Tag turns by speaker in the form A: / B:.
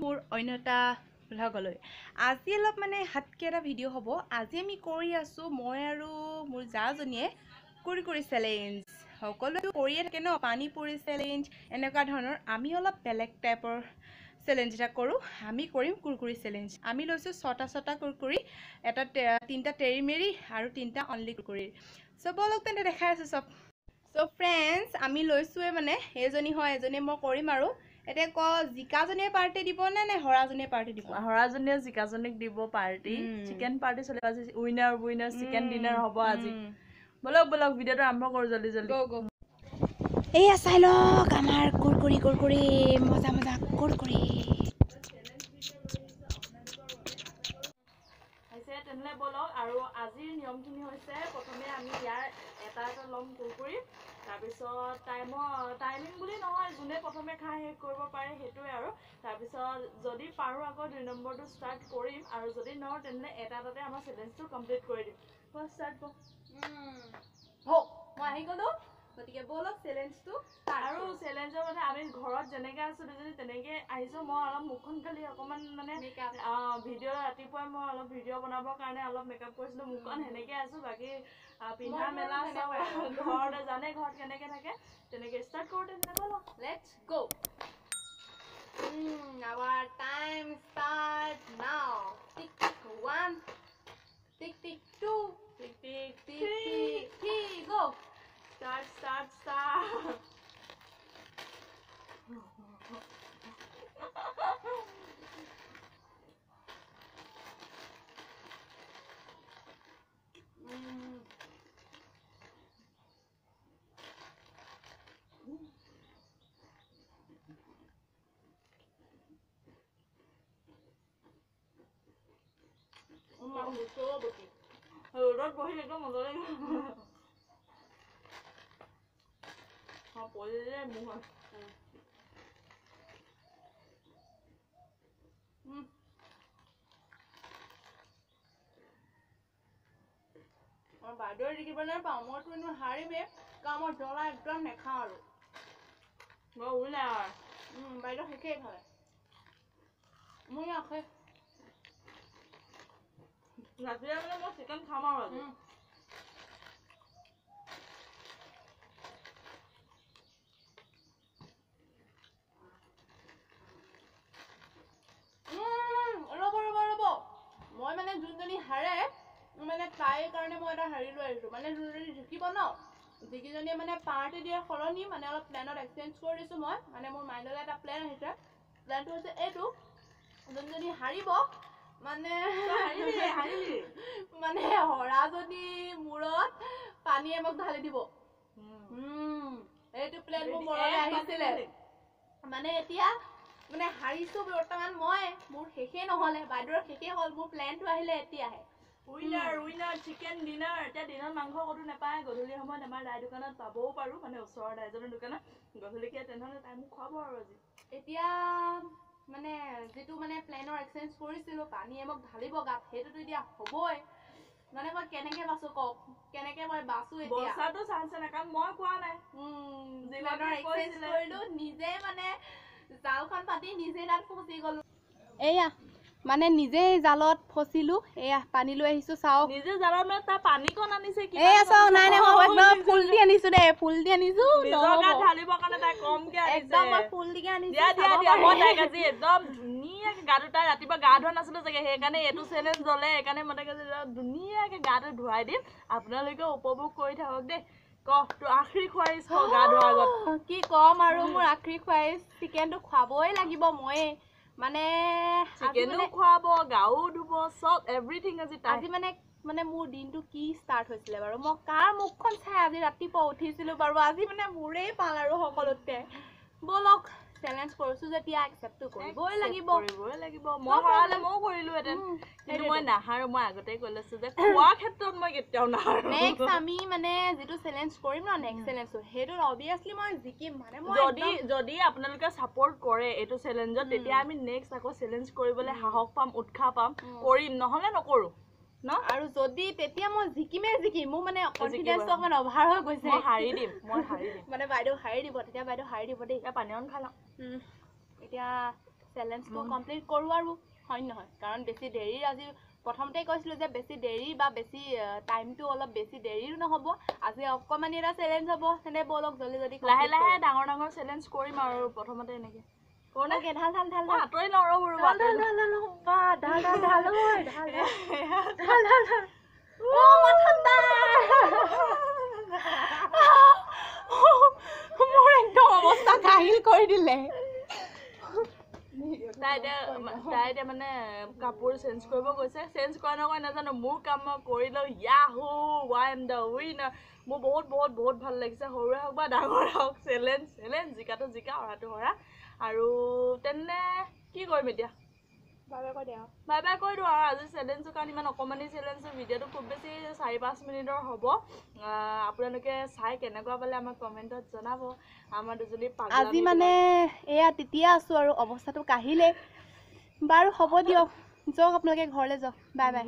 A: মোৰ অন্যটা ভ্লগলৈ আজি অলপ মানে হাতকেৰা ভিডিও হ'ব আজি আমি কৰি আছো মই আৰু মোৰ জাজনীয়ে কুৰকুৰি চ্যালেঞ্জ সকলো কৰিয়ে থাকে ন পানী পুৰি চ্যালেঞ্জ এনেকুৱা ধৰণৰ আমি অলপ বেলেগ টাইপৰ চ্যালেঞ্জ এটা কৰো আমি কৰিম কুৰকুৰি চ্যালেঞ্জ আমি লৈছো ছটা কুৰকুৰি এটা তিনটা টেৰি মেৰি আৰু তিনটা অনলি কুৰকুৰি সো বলক তেনে দেখাই আছো সব সো ফ্ৰেন্ডস আমি লৈছোৱে মানে এজনী হয় এজনী মই কৰিম আৰু এতে ক জিকাজনীয়ে পাৰ্টি দিব নে হৰাজনীয়ে পাৰ্টি দিব
B: হৰাজনীয়ে জিকাজনীক দিব পাৰ্টি চিকেন পাৰ্টি চলে আজি উইনাৰ চিকেন ডিনাৰ হ'ব আজি বলক ভিডিওটো আৰম্ভ কৰো জলদি
A: গো এয়া চাই লওক আমাৰ কুৰকুৰি মজা কুৰকুৰি
B: হৈছে তেনেলে বলক আৰু আজিৰ নিয়মখিনি হৈছে প্ৰথমে আমি ইয়াৰ এটা লম কুৰকুৰি তাৰপিছত টাইমিং বুলি নহয় যোনে প্ৰথমে খাই শেষ কৰিব পাৰে সেইটোৱে আৰু তাৰপিছত যদি পাৰো আকৌ 2 নম্বৰটো ষ্টাৰ্ট কৰিম আৰু যদি নহয় তেনে এটাতে আমাৰ চ্যালেঞ্জটো কমপ্লিট কৰি দিম ষ্টাৰ্ট
A: হো মই আহি গলো গতিকে বলক চ্যালেঞ্জটো
B: আৰু চ্যালেঞ্জৰ মানে আমি ঘৰত যেনেকৈ আছো দুজনী তেনেকৈ আহিছো মই অলপ মুখখন খালি অকমান মানে ভিডিঅ' ৰাতিপুৱাই মই অলপ ভিডিঅ' বনাবৰ কাৰণে অলপ মেকআপ কৰিছিলো মুখখন সেনেকৈ আছো বাকী পিন্ধা মেলা চব ঘৰতে জানে ঘৰত কেনেকৈ থাকে তেনেকৈ ষ্টাৰ্ট কৰোঁ তেনে বলক
A: let's go our time start now tick tick 1 tick tick 2
B: tick tick
A: 3 go
B: start ৰ'দত বহি একদম মজা লাগে পৰিলে মুখ
A: বাইদেউ দেখিব নাপাওঁ মইতো এনেও হাৰিমে কাৰণ মই জ্বলা একদম নেখাওঁ আৰু বাইদেউ শেষেই খালে মই আখে
B: ৰাতিয়ে মানে মই চিকেন খাম আৰু আজি
A: ৰ'ব মই মানে যোনজনী হাৰে মানে তাইৰ কাৰণে মই এটা হাৰি লৈ আহিছো মানে যোনজনী জিকিব ন জিকিজনীয়ে মানে পাৰ্টি দিয়া সলনি মানে অলপ প্লেনত এক্সচেঞ্জ কৰি দিছো মই মানে মোৰ মাইণ্ডলৈ এটা প্লেন আহিছে প্লেনটো হৈছে এইটো যোনজনী হাৰিব মানে মানে হৰাজনী মূৰত পানী এমক ঢালি দিব এইটো প্লেন মোৰ মনলৈ আহিছিলে মানে এতিয়া মানে হাৰিছো বৰ্তমান মই মোৰ শেষে নহলে বাইদেউৰ শেষে হ'ল মোৰ প্লেনটো আহিলে এতিয়াহে
B: উইনাৰ চিকেন ডিনাৰ এতিয়া দিনত মাংস ক'তো নাপায় গধূলি সময়ত আমাৰ দাই দোকানত পাবও পাৰো মানে ওচৰৰ দাইজনৰ দোকানত গধূলিকে তেনেহ'লে তাই মোক খুৱাব আৰু আজি
A: এতিয়া মানে যেটো মানে প্লেনৰ এক্সচেঞ্জ কৰিছিলো পানী এমক ঢালিব গাত সেইটোতো এতিয়া হ'বই মানে মই কেনেকে বাসু কওক কেনেকে মই বাসু এতিয়া
B: বসাটো চান্স নাই কাৰণ মই কোৱা নাই
A: প্লেনৰ এক্সচেঞ্জ কৰিলো নিজে মানে জালখন পাতি নিজে তাত ফচি গলো এয়া মানে নিজে জালত ফচিলো এয়া পানী লৈ আহিছো চাও
B: নিজে জালত মানে তা পানী কোন আনিছে কি
A: এয়া চাও নাই মই একদম ফুল দি আনিছো দে ফুল দি আনিছো
B: নিজকা ঢালিবৰ কাৰণে তাই কমকে আনিছে
A: একদম মই ফুল দি আনিছো
B: দিয়া মই তাইক আজি একদম ধুনীয়াকে গাটো তাই ৰাতিপুৱা গা ধোৱা নাছিলো চাগে সেইকাৰণে এইটো চ্যালেঞ্জ দলে সেইকাৰণে মই তাইক ধুনীয়াকে গাটো ধুৱাই দিম আপোনালোকে উপভোগ কৰি থাকক দেই তো আখৰি খুৱাইছ গা ধোৱাৰ আগত
A: কি কম আৰু মোৰ আখৰি খুৱাইছ চিকেনটো খুৱাবই লাগিব মই মানে
B: চিকেনো খুৱাব গাও ধুব সব এভৰিথিং আজি
A: মানে মোৰ দিনটো কি ষ্টাৰ্ট হৈছিলে বাৰু মই কাৰ মুখখন চাই আজি ৰাতিপুৱা উঠিছিলো বাৰু আজি মানে মোৰেই পাল আৰু সকলোতে বলক চ্যালেঞ্জ কৰিছো যেতিয়া একচেপ্ট কৰিবই লাগিব
B: মই হৰালে মই কৰিলো এটেন কিন্তু মই নাহাৰো মই আগতে কৈ লৈছো যে খোৱা ক্ষেত্ৰত মই কেতিয়াও নাহাৰো
A: নেক্সট আমি মানে যেটো চ্যালেঞ্জ কৰিম ন নেক্সট চ্যালেঞ্জটো হেটো অবিয়াসলি মই জিকিম মানে মই
B: যদি আপোনালোকে সাপোৰ্ট কৰে এটো চ্যালেঞ্জত তেতিয়া আমি নেক্সট আকৌ চ্যালেঞ্জ কৰিবলৈ সাহস পাম উৎসাহ পাম কৰিম নহলে নকৰো ন
A: আৰু যদি তেতিয়া মই জিকিম মোৰ মানে কনফিডেন্স অকন অভাৰ হৈ গৈছে
B: মই হাৰি দিম মানে
A: বাইদেউ হাৰি দিব তেতিয়া বাইদেউ হাৰি দিব দেই
B: পানীয়ন খালা
A: এতিয়া চেলেঞ্জটো কমপ্লিট কৰোঁ আৰু হয় নহয় কাৰণ বেছি দেৰি আজি প্ৰথমতে কৈছিলোঁ যে বেছি দেৰি বা বেছি টাইমটো অলপ বেছি দেৰিও নহ'ব আজি অকণমানি এটা চেলেঞ্জ হ'ব তেনে ব'লক জলদি জলদি
B: লাহে লাহে ডাঙৰ ডাঙৰ চেলেঞ্জ কৰিম আৰু প্ৰথমতে এনেকৈ
A: কোনে ঢাল ঢাল ঢাল
B: আঁতৰি লওঁ ৰ সৰু
A: ঢাল ঢাল ঢাল ঢাল ঢাল ঢাল ঢাল ঐ ঢাল ঢাল ঢাল ঢাল মোৰ একদম অৱস্থা ঘাহিল কৰি দিলে
B: তাই এতিয়া মানে কাপোৰ চেঞ্জ কৰিব গৈছে চেঞ্জ কৰা নকয় নাজানো মোৰ কাম মই কৰি লওঁ Yahoo I am the winner মোৰ বহুত বহুত বহুত ভাল লাগিছে সৰুৱে হওক বা ডাঙৰে হওক চেলেঞ্জ জিকাটো জিকা হৰাটো হৰা আৰু তেনে কি কৰিম এতিয়া বাই বাই কৈ দিওঁ আৰু আজি চেলেঞ্জৰ কাৰণে ইমান অকণমানি চেলেঞ্জৰ ভিডিঅ'টো খুব বেছি 4-5 মিনিটৰ হ'ব আপোনালোকে চাই কেনেকুৱা পালে আমাক কমেণ্টত জনাব আমাৰ দুজনী
A: আজি মানে এয়া তেতিয়া আছোঁ আৰু অৱস্থাটো কাহিলে বাৰু হ'ব দিয়ক যাওক আপোনালোকে ঘৰলৈ যাওক বাই বাই